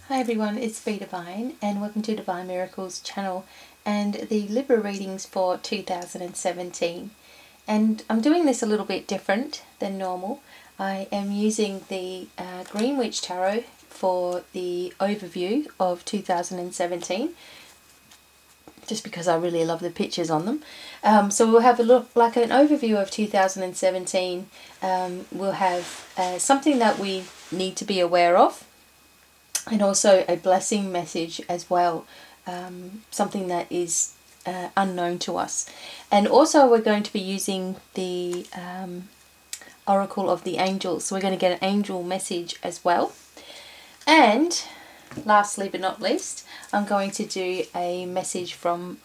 Hi everyone, it's BDevine and welcome to Divine Miracles channel and the Libra readings for 2017. And I'm doing this a little bit different than normal. I am using the Green Witch Tarot for the overview of 2017, just because I really love the pictures on them. So we'll have a look, like an overview of 2017. We'll have something that we need to be aware of, and also a blessing message as well, something that is unknown to us. And also we're going to be using the Oracle of the Angels, so we're going to get an angel message as well. And lastly but not least, I'm going to do a message from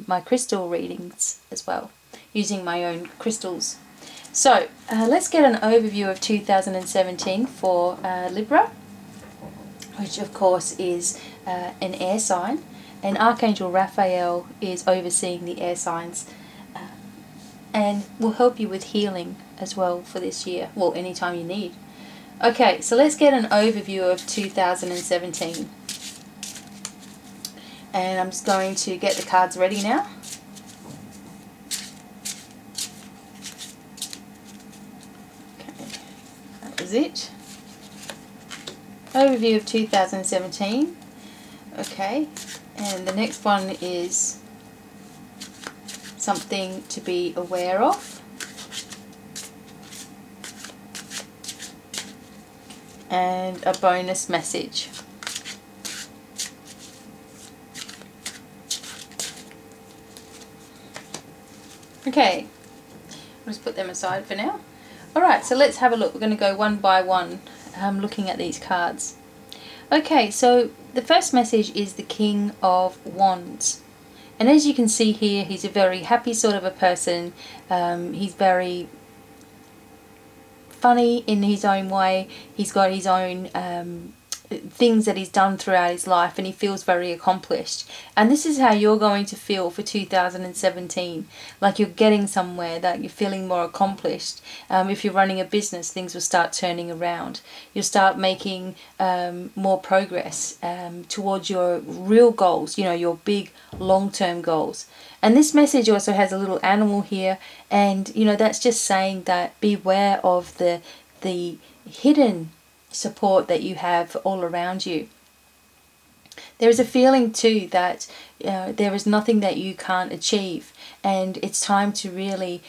my crystal readings as well, using my own crystals. So let's get an overview of 2017 for Libra, which of course is an air sign, and Archangel Raphael is overseeing the air signs and will help you with healing as well for this year, well, anytime you need. Okay, so let's get an overview of 2017, and I'm just going to get the cards ready now. Okay, that was it. Overview of 2017. Okay, and the next one is something to be aware of, and a bonus message. Okay, I'll just put them aside for now. Alright, so let's have a look. We're going to go one by one, looking at these cards. Okay, so the first message is the King of Wands. And as you can see here, he's a very happy sort of a person. He's very funny in his own way. He's got his own things that he's done throughout his life, and he feels very accomplished. And this is how you're going to feel for 2017, like you're getting somewhere, that you're feeling more accomplished. If you're running a business, things will start turning around. You'll start making more progress towards your real goals, you know, your big long-term goals. And this message also has a little animal here, and you know, that's just saying that beware of the hidden support that you have all around you. There is a feeling too that there is nothing that you can't achieve, and it's time to really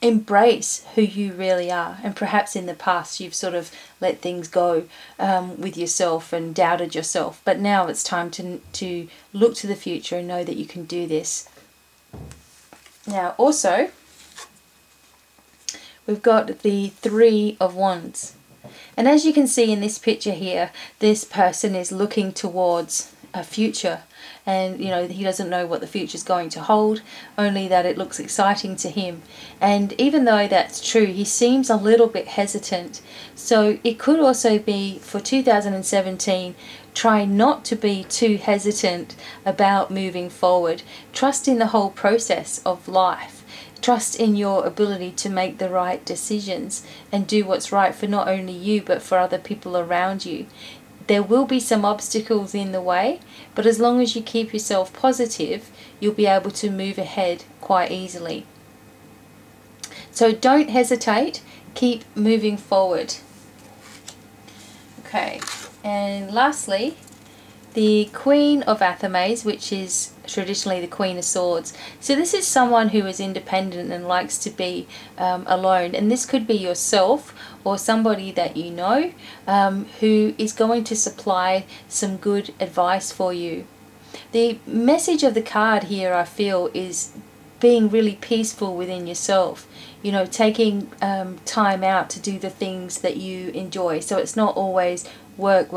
embrace who you really are. And perhaps in the past you've sort of let things go with yourself and doubted yourself, but now it's time to look to the future and know that you can do this. Now also we've got the Three of Wands. And as you can see in this picture here, this person is looking towards a future, and you know, he doesn't know what the future is going to hold, only that it looks exciting to him. And even though that's true, he seems a little bit hesitant. So it could also be for 2017, try not to be too hesitant about moving forward. Trust in the whole process of life. Trust in your ability to make the right decisions and do what's right for not only you but for other people around you. There will be some obstacles in the way, but as long as you keep yourself positive, you'll be able to move ahead quite easily. So don't hesitate, keep moving forward. Okay, and lastly, the Queen of Attunements, which is traditionally the Queen of Swords. So this is someone who is independent and likes to be alone, and this could be yourself or somebody that you know who is going to supply some good advice for you. The message of the card here, I feel, is being really peaceful within yourself, you know, taking time out to do the things that you enjoy. So it's not always work.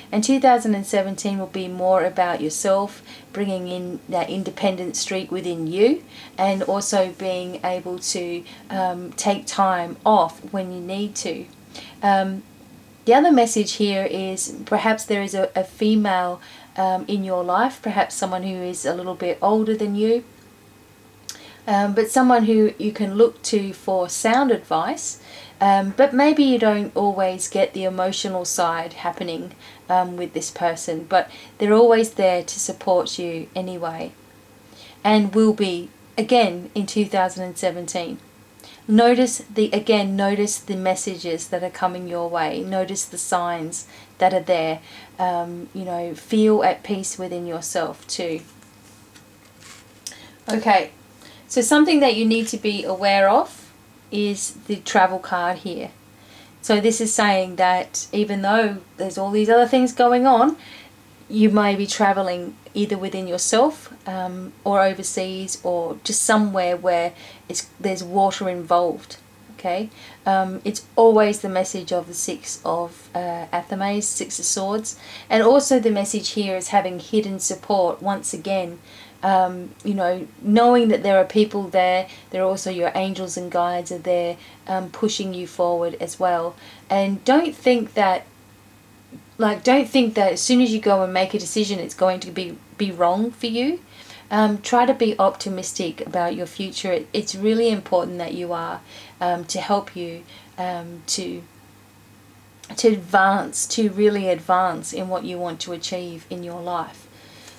And 2017 will be more about yourself, bringing in that independent streak within you, and also being able to take time off when you need to. The other message here is perhaps there is a female in your life, perhaps someone who is a little bit older than you, but someone who you can look to for sound advice, but maybe you don't always get the emotional side happening with this person, but they're always there to support you anyway, and will be again in 2017. Notice the messages that are coming your way. Notice the signs that are there. Feel at peace within yourself too. Okay, so something that you need to be aware of is the travel card here. So this is saying that even though there's all these other things going on, you may be traveling either within yourself or overseas, or just somewhere where there's water involved. Okay, it's always the message of the Six of Attunements, Six of Swords, and also the message here is having hidden support once again. Knowing that there are people there, there are also your angels and guides are there pushing you forward as well. And don't think that as soon as you go and make a decision it's going to be wrong for you. Try to be optimistic about your future. It's really important that you are, to help you to really advance in what you want to achieve in your life.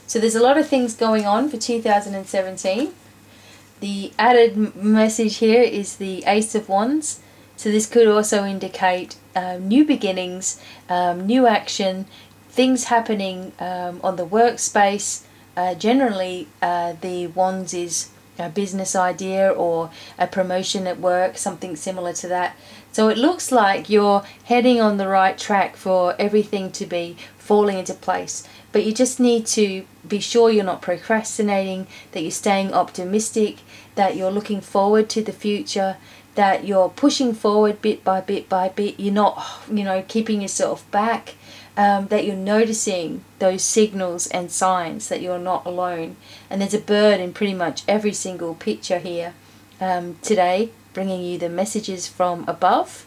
So there's a lot of things going on for 2017. The added message here is the Ace of Wands. So this could also indicate new beginnings, new action, things happening on the workspace. Generally, the Wands is a business idea or a promotion at work, something similar to that. So it looks like you're heading on the right track for everything to be falling into place. But you just need to be sure you're not procrastinating, that you're staying optimistic, that you're looking forward to the future, that you're pushing forward bit by bit by bit. You're not, keeping yourself back, that you're noticing those signals and signs that you're not alone. And there's a bird in pretty much every single picture here today, bringing you the messages from above.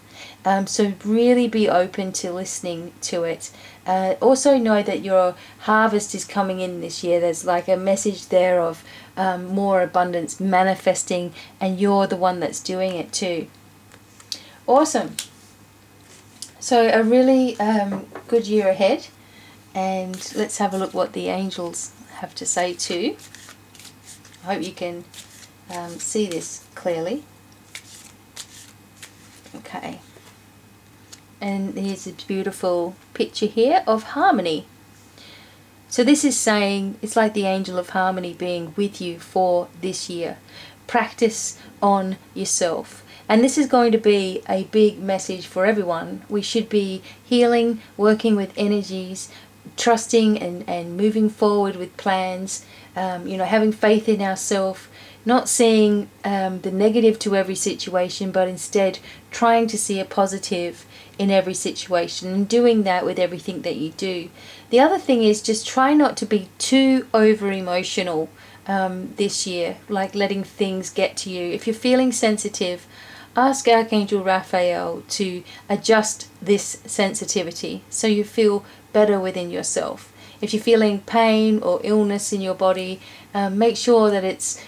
So really be open to listening to it. Also know that your harvest is coming in this year. There's like a message there of more abundance manifesting, and you're the one that's doing it too. Awesome. So a really good year ahead, and let's have a look what the angels have to say too. I hope you can see this clearly. Okay. And here's a beautiful picture here of harmony. So this is saying it's like the angel of harmony being with you for this year. Practice on yourself. And this is going to be a big message for everyone. We should be healing, working with energies, trusting and moving forward with plans, having faith in ourselves, not seeing the negative to every situation, but instead trying to see a positive in every situation, and doing that with everything that you do. The other thing is just try not to be too over emotional this year, like letting things get to you. If you're feeling sensitive, ask Archangel Raphael to adjust this sensitivity so you feel better within yourself. If you're feeling pain or illness in your body, make sure that it's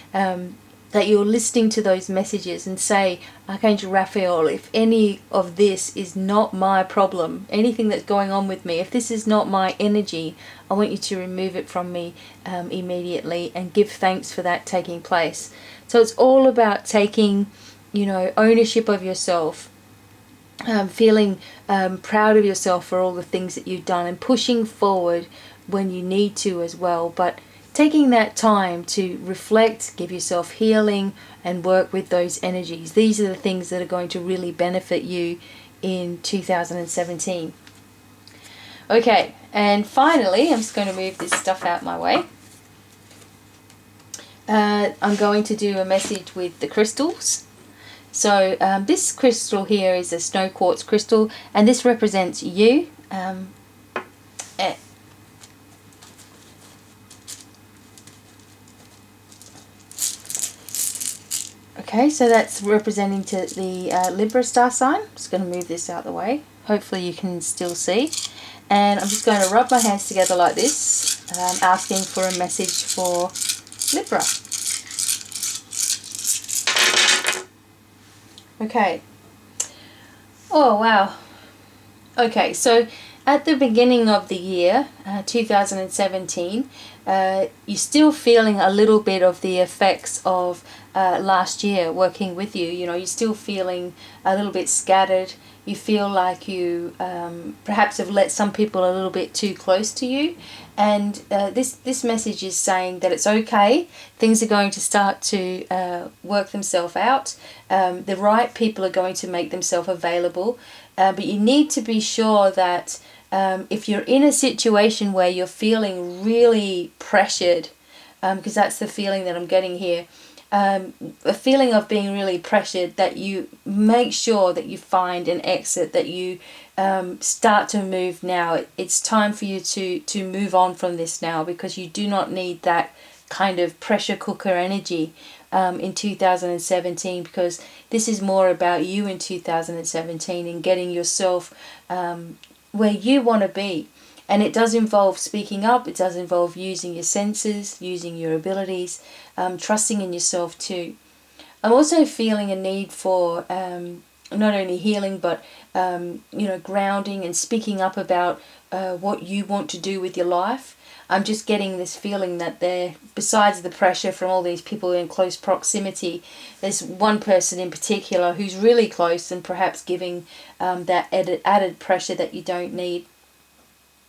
that you're listening to those messages and say, Archangel Raphael, if any of this is not my problem, anything that's going on with me, if this is not my energy, I want you to remove it from me immediately, and give thanks for that taking place. So it's all about taking, ownership of yourself, feeling proud of yourself for all the things that you've done, and pushing forward when you need to as well. But taking that time to reflect, give yourself healing, and work with those energies. These are the things that are going to really benefit you in 2017. Okay, and finally, I'm just going to move this stuff out my way. I'm going to do a message with the crystals. So this crystal here is a snow quartz crystal, and this represents you. Okay, so that's representing to the Libra star sign. I'm just going to move this out of the way. Hopefully you can still see. And I'm just going to rub my hands together like this, asking for a message for Libra. Okay. Oh, wow. Okay, so at the beginning of the year, 2017, you're still feeling a little bit of the effects of last year working with you. You know, you're still feeling a little bit scattered. You feel like you perhaps have let some people a little bit too close to you. And this message is saying that it's okay. Things are going to start to work themselves out. The right people are going to make themselves available. But you need to be sure that if you're in a situation where you're feeling really pressured, because that's the feeling that I'm getting here, a feeling of being really pressured, that you make sure that you find an exit, that you start to move now. It's time for you to move on from this now, because you do not need that kind of pressure cooker energy in 2017, because this is more about you in 2017 and getting yourself where you want to be. And it does involve speaking up, it does involve using your senses, using your abilities, trusting in yourself too. I'm also feeling a need for not only healing, but grounding and speaking up about what you want to do with your life. I'm just getting this feeling that there, besides the pressure from all these people in close proximity, there's one person in particular who's really close and perhaps giving that added pressure that you don't need.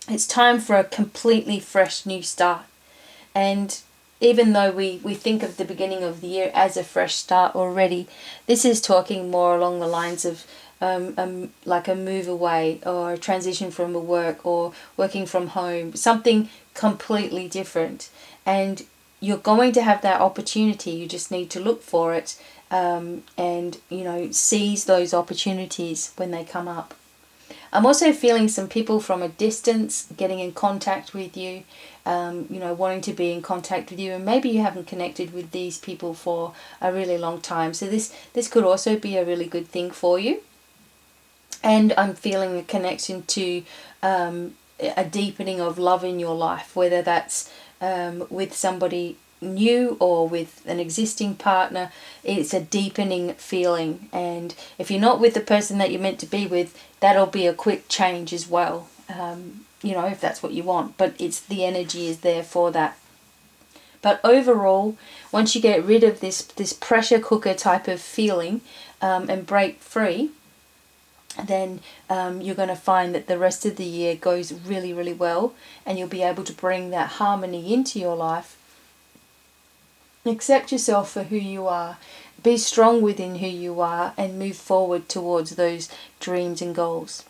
It's time for a completely fresh new start. And even though we think of the beginning of the year as a fresh start already, this is talking more along the lines of like a move away, or a transition from a work, or working from home, something completely different. And you're going to have that opportunity. You just need to look for it and seize those opportunities when they come up. I'm also feeling some people from a distance getting in contact with you, wanting to be in contact with you, and maybe you haven't connected with these people for a really long time. So this could also be a really good thing for you. And I'm feeling a connection to a deepening of love in your life, whether that's with somebody new or with an existing partner. It's a deepening feeling, and if you're not with the person that you're meant to be with, that'll be a quick change as well, if that's what you want, but it's the energy is there for that. But overall, once you get rid of this pressure cooker type of feeling and break free, then you're going to find that the rest of the year goes really, really well, and you'll be able to bring that harmony into your life. Accept yourself for who you are, be strong within who you are, and move forward towards those dreams and goals.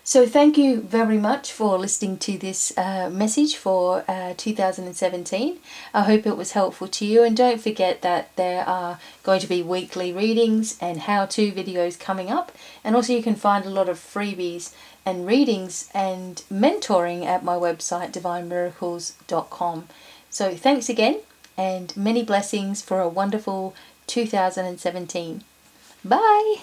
So thank you very much for listening to this message for 2017. I hope it was helpful to you, and don't forget that there are going to be weekly readings and how-to videos coming up, and also you can find a lot of freebies and readings and mentoring at my website divinemiracles.com. So thanks again, and many blessings for a wonderful 2017. Bye!